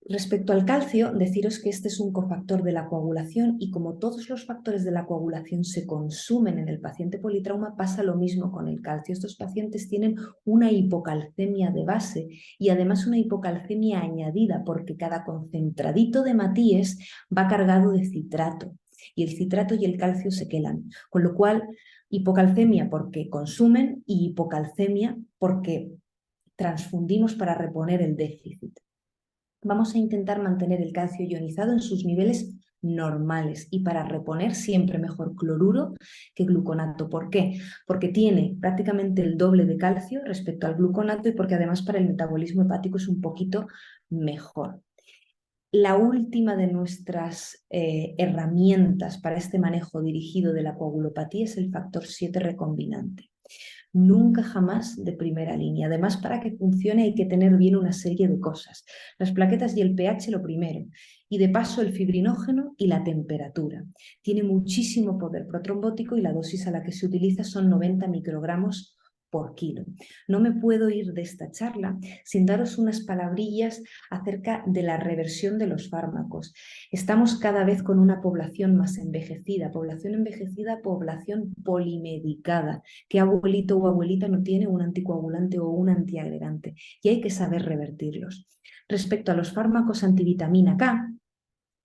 Respecto al calcio, deciros que este es un cofactor de la coagulación y como todos los factores de la coagulación se consumen en el paciente politrauma, pasa lo mismo con el calcio. Estos pacientes tienen una hipocalcemia de base y además una hipocalcemia añadida porque cada concentradito de Matías va cargado de citrato y el citrato y el calcio se quelan, con lo cual hipocalcemia porque consumen y hipocalcemia porque transfundimos para reponer el déficit. Vamos a intentar mantener el calcio ionizado en sus niveles normales y para reponer siempre mejor cloruro que gluconato. ¿Por qué? Porque tiene prácticamente el doble de calcio respecto al gluconato y porque además para el metabolismo hepático es un poquito mejor. La última de nuestras herramientas para este manejo dirigido de la coagulopatía es el factor 7 recombinante. Nunca jamás de primera línea. Además, para que funcione hay que tener bien una serie de cosas. Las plaquetas y el pH lo primero. Y de paso el fibrinógeno y la temperatura. Tiene muchísimo poder protrombótico y la dosis a la que se utiliza son 90 microgramos por kilo. No me puedo ir de esta charla sin daros unas palabrillas acerca de la reversión de los fármacos. Estamos cada vez con una población más envejecida, población polimedicada. ¿Qué abuelito o abuelita no tiene un anticoagulante o un antiagregante? Y hay que saber revertirlos. Respecto a los fármacos antivitamina K,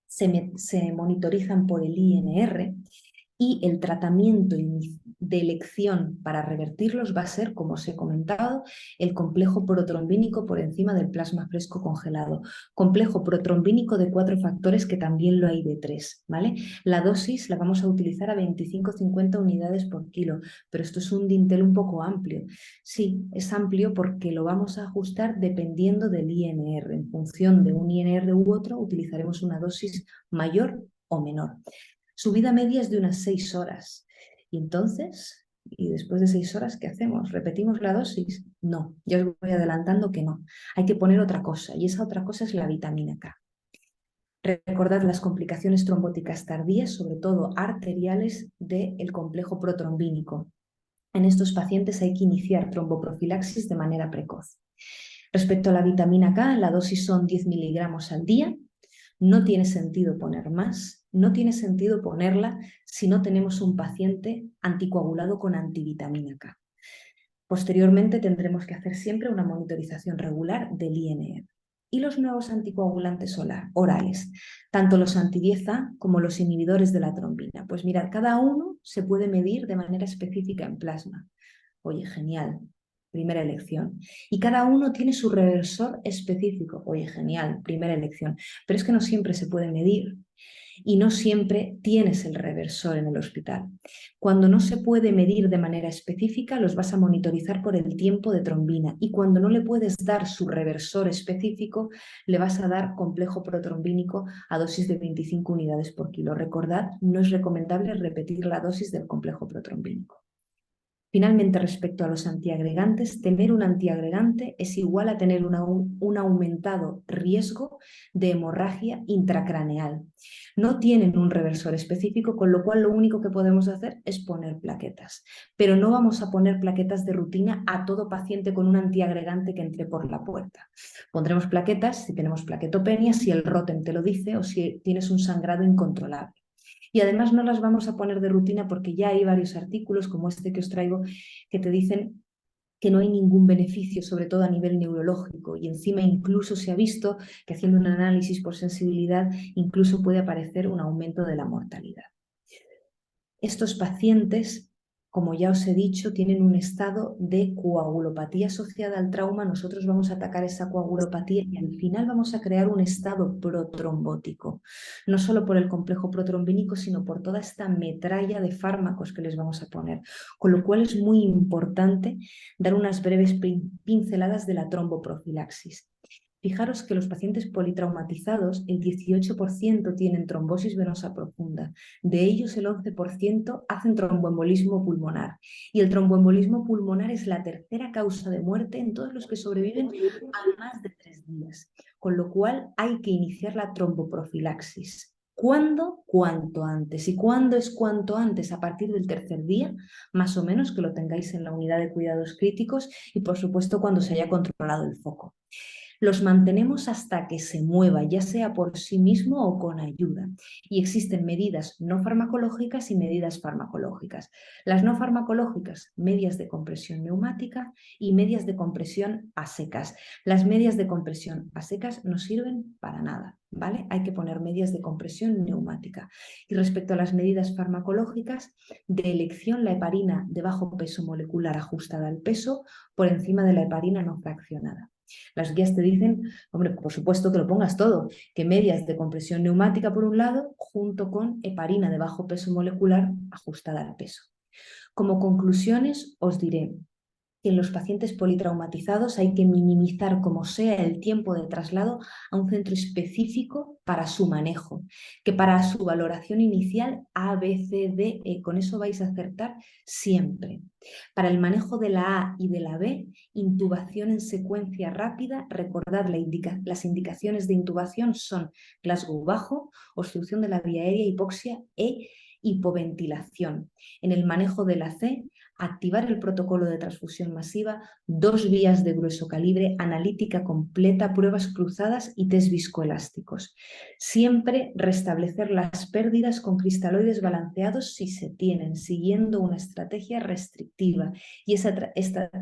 se monitorizan por el INR y el tratamiento de elección para revertirlos va a ser, como os he comentado, el complejo protrombínico por encima del plasma fresco congelado. Complejo protrombínico de 4 factores que también lo hay de 3, ¿vale? La dosis la vamos a utilizar a 25-50 unidades por kilo, pero esto es un dintel un poco amplio. Sí, es amplio porque lo vamos a ajustar dependiendo del INR. En función de un INR u otro utilizaremos una dosis mayor o menor. Su vida media es de unas 6 horas. Y entonces, ¿y después de 6 horas qué hacemos? ¿Repetimos la dosis? No, ya os voy adelantando que no. Hay que poner otra cosa y esa otra cosa es la vitamina K. Recordad las complicaciones trombóticas tardías, sobre todo arteriales, del complejo protrombínico. En estos pacientes hay que iniciar tromboprofilaxis de manera precoz. Respecto a la vitamina K, la dosis son 10 miligramos al día. No tiene sentido poner más, no tiene sentido ponerla si no tenemos un paciente anticoagulado con antivitamina K. Posteriormente tendremos que hacer siempre una monitorización regular del INR. Y los nuevos anticoagulantes orales, tanto los anti-10A como los inhibidores de la trombina. Pues mirad, cada uno se puede medir de manera específica en plasma. Oye, genial, primera elección. Y cada uno tiene su reversor específico. Oye, genial, primera elección. Pero es que no siempre se puede medir y no siempre tienes el reversor en el hospital. Cuando no se puede medir de manera específica, los vas a monitorizar por el tiempo de trombina y cuando no le puedes dar su reversor específico, le vas a dar complejo protrombínico a dosis de 25 unidades por kilo. Recordad, no es recomendable repetir la dosis del complejo protrombínico. Finalmente, respecto a los antiagregantes, tener un antiagregante es igual a tener un aumentado riesgo de hemorragia intracraneal. No tienen un reversor específico, con lo cual lo único que podemos hacer es poner plaquetas. Pero no vamos a poner plaquetas de rutina a todo paciente con un antiagregante que entre por la puerta. Pondremos plaquetas si tenemos plaquetopenia, si el rótem te lo dice o si tienes un sangrado incontrolable. Y además no las vamos a poner de rutina porque ya hay varios artículos como este que os traigo que te dicen que no hay ningún beneficio, sobre todo a nivel neurológico, y encima incluso se ha visto que haciendo un análisis por sensibilidad incluso puede aparecer un aumento de la mortalidad. Estos pacientes, como ya os he dicho, tienen un estado de coagulopatía asociada al trauma. Nosotros vamos a atacar esa coagulopatía y al final vamos a crear un estado protrombótico, no solo por el complejo protrombínico, sino por toda esta metralla de fármacos que les vamos a poner, con lo cual es muy importante dar unas breves pinceladas de la tromboprofilaxis. Fijaros que los pacientes politraumatizados, el 18% tienen trombosis venosa profunda. De ellos, el 11% hacen tromboembolismo pulmonar. Y el tromboembolismo pulmonar es la tercera causa de muerte en todos los que sobreviven a más de 3 días. Con lo cual, hay que iniciar la tromboprofilaxis. ¿Cuándo? Cuanto antes. ¿Y cuándo es cuanto antes? A partir del tercer día, más o menos, que lo tengáis en la unidad de cuidados críticos y, por supuesto, cuando se haya controlado el foco. Los mantenemos hasta que se mueva, ya sea por sí mismo o con ayuda. Y existen medidas no farmacológicas y medidas farmacológicas. Las no farmacológicas, medias de compresión neumática y medias de compresión a secas. Las medias de compresión a secas no sirven para nada, ¿vale? Hay que poner medias de compresión neumática. Y respecto a las medidas farmacológicas, de elección la heparina de bajo peso molecular ajustada al peso por encima de la heparina no fraccionada. Las guías te dicen, hombre, por supuesto que lo pongas todo, que medias de compresión neumática por un lado, junto con heparina de bajo peso molecular ajustada al peso. Como conclusiones os diré que en los pacientes politraumatizados hay que minimizar como sea el tiempo de traslado a un centro específico para su manejo, que para su valoración inicial A, B, C, D, E, con eso vais a acertar siempre. Para el manejo de la A y de la B, intubación en secuencia rápida, recordad las indicaciones de intubación son Glasgow bajo, obstrucción de la vía aérea, hipoxia e hipoventilación. En el manejo de la C, activar el protocolo de transfusión masiva, 2 vías de grueso calibre, analítica completa, pruebas cruzadas y test viscoelásticos. Siempre restablecer las pérdidas con cristaloides balanceados si se tienen, siguiendo una estrategia restrictiva. Y esta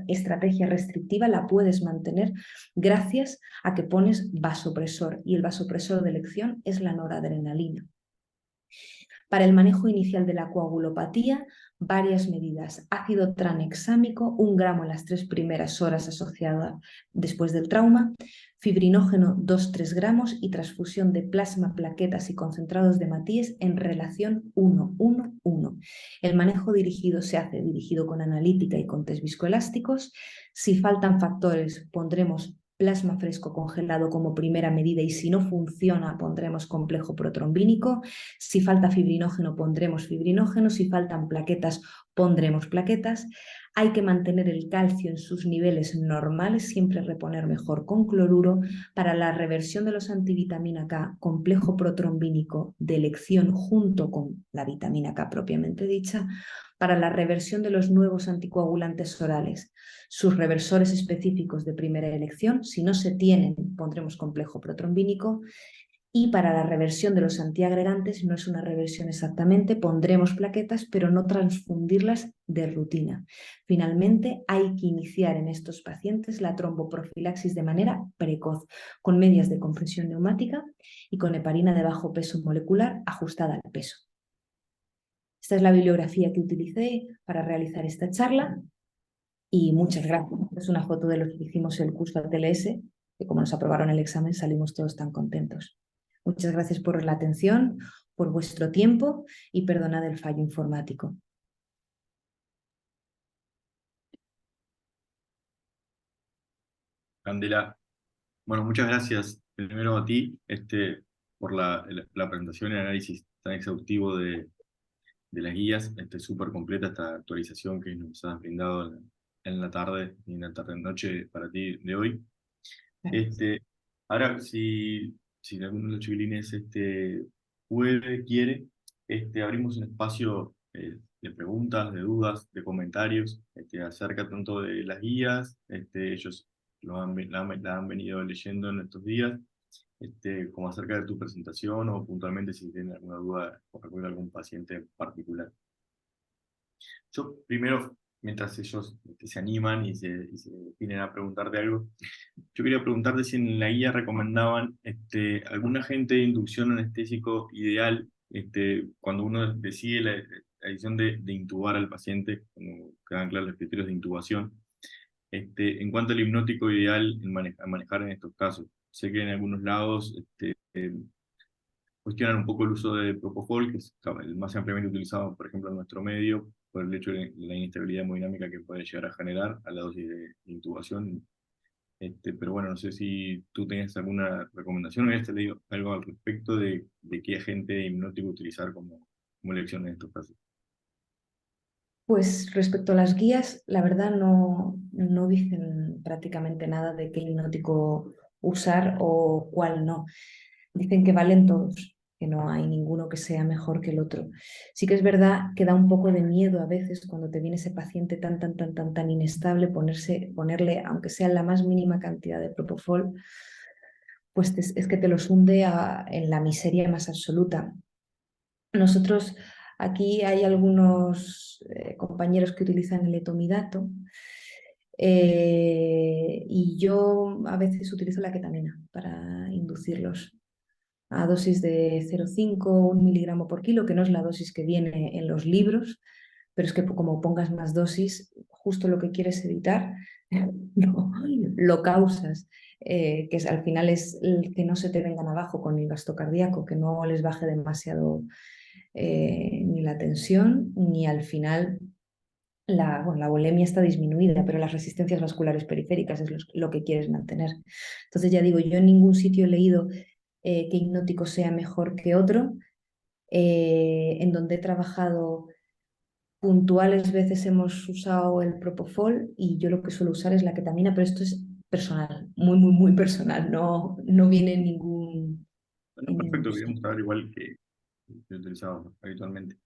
estrategia restrictiva la puedes mantener gracias a que pones vasopresor, y el vasopresor de elección es la noradrenalina. Para el manejo inicial de la coagulopatía, varias medidas. Ácido tranexámico, 1 gramo en las 3 primeras horas asociada después del trauma, fibrinógeno 2-3 gramos y transfusión de plasma, plaquetas y concentrados de Matías en relación 1-1-1. El manejo dirigido se hace dirigido con analítica y con test viscoelásticos. Si faltan factores, pondremos plasma fresco congelado como primera medida y si no funciona pondremos complejo protrombínico. Si falta fibrinógeno pondremos fibrinógeno, si faltan plaquetas pondremos plaquetas. Hay que mantener el calcio en sus niveles normales, siempre reponer mejor con cloruro. Para la reversión de los antivitamina K, complejo protrombínico de elección junto con la vitamina K propiamente dicha. Para la reversión de los nuevos anticoagulantes orales, sus reversores específicos de primera elección. Si no se tienen, pondremos complejo protrombínico. Y para la reversión de los antiagregantes, no es una reversión exactamente, pondremos plaquetas, pero no transfundirlas de rutina. Finalmente, hay que iniciar en estos pacientes la tromboprofilaxis de manera precoz, con medias de compresión neumática y con heparina de bajo peso molecular ajustada al peso. Esta es la bibliografía que utilicé para realizar esta charla y muchas gracias. Es una foto de lo que hicimos el curso de TLS, que como nos aprobaron el examen salimos todos tan contentos. Muchas gracias por la atención, por vuestro tiempo y perdonad el fallo informático. Candela, bueno, muchas gracias primero a ti por la presentación y el análisis tan exhaustivo de las guías, súper completa esta actualización que nos has brindado en la tarde y en la tarde-noche para ti de hoy. Gracias. Ahora, si alguno de los chiquilines quiere, abrimos un espacio de preguntas, de dudas, de comentarios acerca tanto de las guías, ellos la han venido leyendo en estos días, como acerca de tu presentación o puntualmente si tienen alguna duda o recuerda algún paciente en particular. Yo primero, mientras ellos se animan y se vienen a preguntarte algo, yo quería preguntarte si en la guía recomendaban algún agente de inducción anestésico ideal cuando uno decide decisión de intubar al paciente, como quedan claros los criterios de intubación. En cuanto al hipnótico ideal a manejar en estos casos, sé que en algunos lados cuestionan un poco el uso de Propofol, que es el más ampliamente utilizado, por ejemplo, en nuestro medio, por el hecho de la inestabilidad hemodinámica que puede llegar a generar a la dosis de intubación. Pero bueno, no sé si tú tienes alguna recomendación o habías leído algo al respecto de qué agente hipnótico utilizar como elección en estos casos. Pues respecto a las guías, la verdad no dicen prácticamente nada de qué hipnótico usar o cuál no. Dicen que valen todos, que no hay ninguno que sea mejor que el otro. Sí que es verdad que da un poco de miedo a veces cuando te viene ese paciente tan inestable, ponerle, aunque sea la más mínima cantidad de Propofol, pues es que te los hunde en la miseria más absoluta. Nosotros aquí hay algunos compañeros que utilizan el etomidato y yo a veces utilizo la ketamina para inducirlos a dosis de 0,5 o 1 miligramo por kilo, que no es la dosis que viene en los libros, pero es que como pongas más dosis, justo lo que quieres evitar, lo causas. Que al final es el que no se te vengan abajo con el gasto cardíaco, que no les baje demasiado ni la tensión, ni al final la volemia está disminuida, pero las resistencias vasculares periféricas es lo que quieres mantener. Entonces ya digo, yo en ningún sitio he leído que hipnótico sea mejor que otro. En donde he trabajado puntuales veces hemos usado el Propofol y yo lo que suelo usar es la ketamina, pero esto es personal, muy personal, no viene Bueno, en ningún perfecto, sitio. queríamos saber igual que utilizamos habitualmente.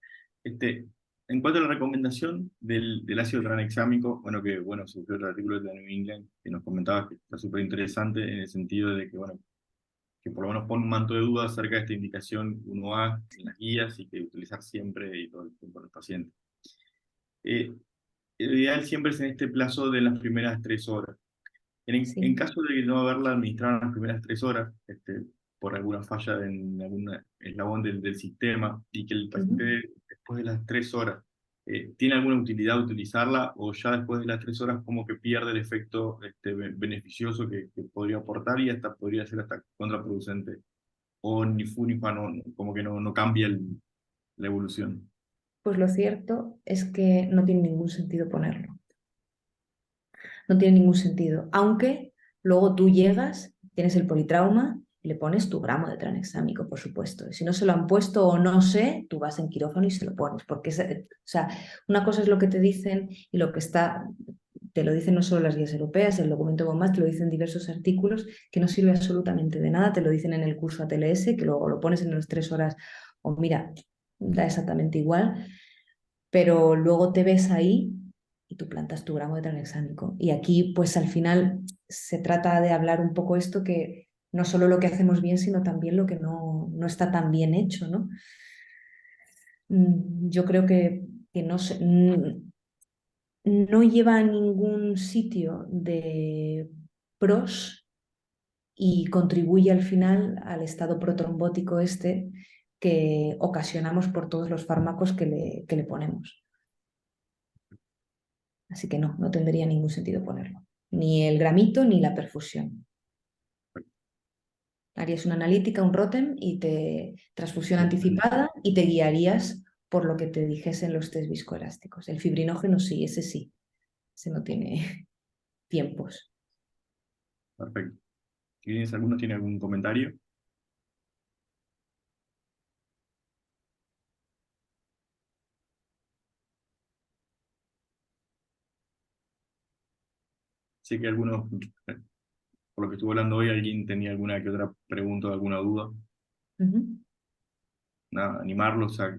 En cuanto a la recomendación del ácido tranexámico, bueno, que bueno, surgió el artículo de la New England que nos comentaba que está súper interesante en el sentido de que, bueno, que por lo menos pone un manto de duda acerca de esta indicación 1A en las guías y que utilizar siempre y todo el tiempo en los pacientes. Lo ideal siempre es en este plazo de las primeras 3 horas. En Sí. caso de que no haberla administrado en las primeras 3 horas, por alguna falla en algún eslabón del sistema, y que el Ujú. paciente después de las 3 horas tiene alguna utilidad utilizarla, o ya después de las 3 horas como que pierde el efecto beneficioso que podría aportar y hasta podría ser hasta contraproducente, o ni fu ni fa, como que no cambia la evolución. Pues lo cierto es que no tiene ningún sentido ponerlo. No tiene ningún sentido. Aunque luego tú llegas, tienes el politrauma y le pones tu gramo de tranexámico, por supuesto. Y si no se lo han puesto o no sé, tú vas en quirófano y se lo pones. Porque o sea, una cosa es lo que te dicen y lo que está, te lo dicen no solo las guías europeas, el documento BOMAT, te lo dicen diversos artículos, que no sirve absolutamente de nada, te lo dicen en el curso ATLS, que luego lo pones en las 3 horas o mira, da exactamente igual, pero luego te ves ahí y tú plantas tu gramo de tranexámico. Y aquí, pues al final se trata de hablar un poco esto que no solo lo que hacemos bien, sino también lo que no está tan bien hecho, ¿no? Yo creo que no lleva a ningún sitio de pros y contribuye al final al estado protrombótico este que ocasionamos por todos los fármacos que le ponemos. Así que no tendría ningún sentido ponerlo. Ni el gramito ni la perfusión. Harías una analítica, un ROTEM y te transfusión anticipada y te guiarías por lo que te dijesen los test viscoelásticos. El fibrinógeno sí, ese no tiene tiempos. Perfecto. ¿Tienes alguno tiene algún comentario? Sé que algunos, por lo que estuve hablando hoy, alguien tenía alguna que otra pregunta o alguna duda. Ujú. Nada, animarlos a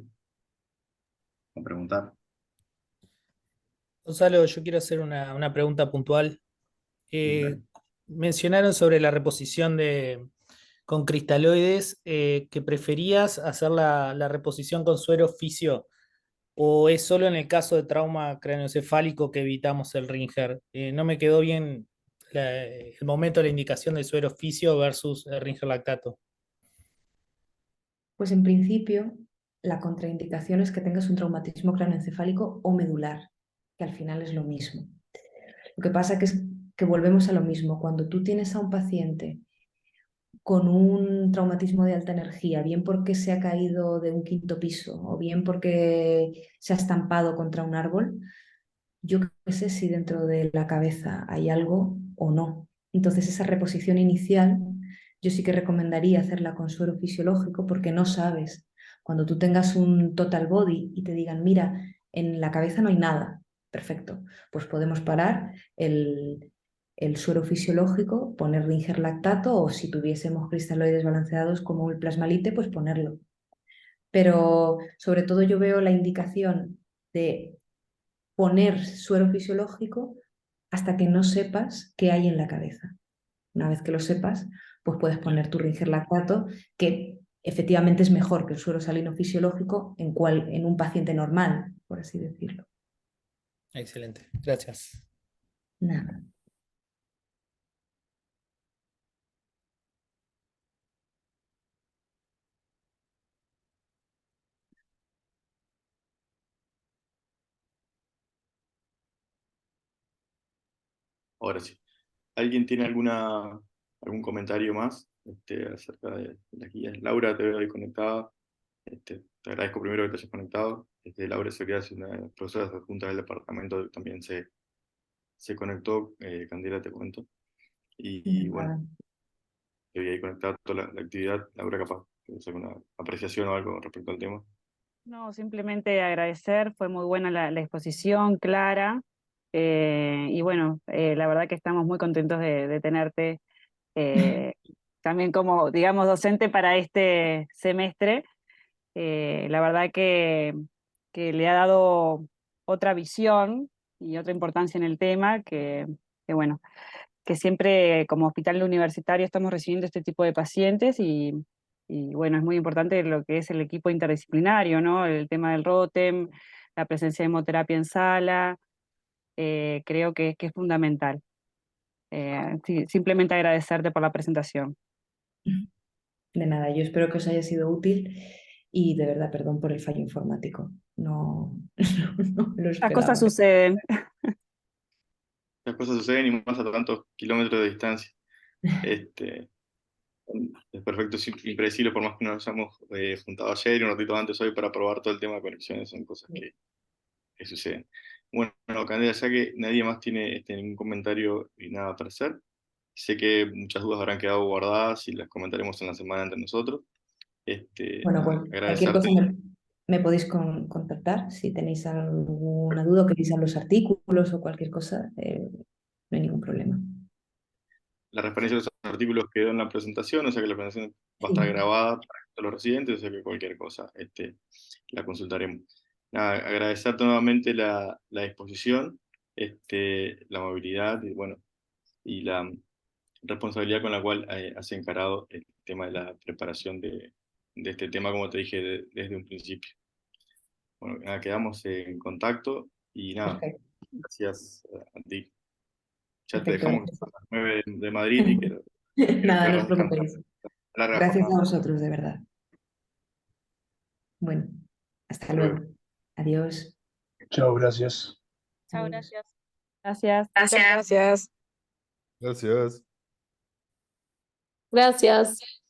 preguntar. Gonzalo, yo quiero hacer una pregunta puntual. Sí, Eh, dale. mencionaron sobre la reposición con cristaloides, que preferías hacer la reposición con suero fisio, o es solo en el caso de trauma craneoencefálico que evitamos el Ringer. No me quedó bien el momento de la indicación del suero fisio versus el Ringer lactato. Pues en principio la contraindicación es que tengas un traumatismo craneoencefálico o medular, que al final es lo mismo. Lo que pasa es que volvemos a lo mismo. Cuando tú tienes a un paciente con un traumatismo de alta energía, bien porque se ha caído de un 5.º piso o bien porque se ha estampado contra un árbol, yo no sé si dentro de la cabeza hay algo o no. Entonces esa reposición inicial yo sí que recomendaría hacerla con suero fisiológico porque no sabes. Cuando tú tengas un total body y te digan, mira, en la cabeza no hay nada, perfecto, pues podemos parar el suero fisiológico, poner Ringer lactato o si tuviésemos cristaloides balanceados como el plasmalite, pues ponerlo. Pero sobre todo yo veo la indicación de poner suero fisiológico hasta que no sepas qué hay en la cabeza. Una vez que lo sepas, pues puedes poner tu Ringer lactato, que efectivamente es mejor que el suero salino fisiológico en un paciente normal, por así decirlo. Excelente, gracias. Nada. Ahora sí. ¿Alguien tiene algún comentario más acerca de las guías? Laura, te veo ahí conectada. Te agradezco primero que te hayas conectado. Laura Seguridad es una de las profesoras adjuntas del departamento que también se conectó. Candela, te cuento. Y bueno, Nada. te voy ahí conectada toda la actividad. Laura, capaz, ¿tienes alguna apreciación o algo respecto al tema? No, simplemente agradecer, fue muy buena la exposición, clara, y bueno, la verdad que estamos muy contentos de tenerte también como, digamos, docente para este semestre. La verdad que le ha dado otra visión y otra importancia en el tema, que bueno, que siempre como hospital universitario estamos recibiendo este tipo de pacientes y bueno, es muy importante lo que es el equipo interdisciplinario, ¿no? El tema del ROTEM, la presencia de hemoterapia en sala, creo que es fundamental. Sí, simplemente agradecerte por la presentación. De nada, yo espero que os haya sido útil y de verdad perdón por el fallo informático. No, no me lo Las cosas esperaba. suceden. Las cosas suceden y más a tantos kilómetros de distancia. Este, es perfecto, es impredecible, por más que nos hayamos juntado ayer y un ratito antes hoy para probar todo el tema de conexiones, son cosas que suceden. Bueno, Candela, ya que nadie más tiene ningún comentario y nada para hacer, sé que muchas dudas habrán quedado guardadas y las comentaremos en la semana entre nosotros. Bueno, pues Nada, cualquier agradecerte. cosa me podéis contactar si tenéis alguna duda o queréis ver los artículos o cualquier cosa, no hay ningún problema. La referencia de los artículos quedó en la presentación, o sea que la presentación va a estar Sí. grabada para todos los residentes, o sea que cualquier cosa la consultaremos. Nada, agradecerte nuevamente la disposición, la movilidad y, bueno, y la responsabilidad con la cual has encarado el tema de la preparación de este tema, como te dije desde un principio. Bueno, nada, quedamos en contacto y nada, Perfecto, gracias a ti. Ya te perfecto, dejamos gracias. a las 9 de Madrid y que Nada, no os puedas descansar. preocupéis. Larga Gracias a jornada. vosotros, de verdad. Bueno, hasta Hasta luego. luego. Adiós. Chao, gracias. Chao, Adiós. gracias. Gracias. Gracias. Gracias. Gracias.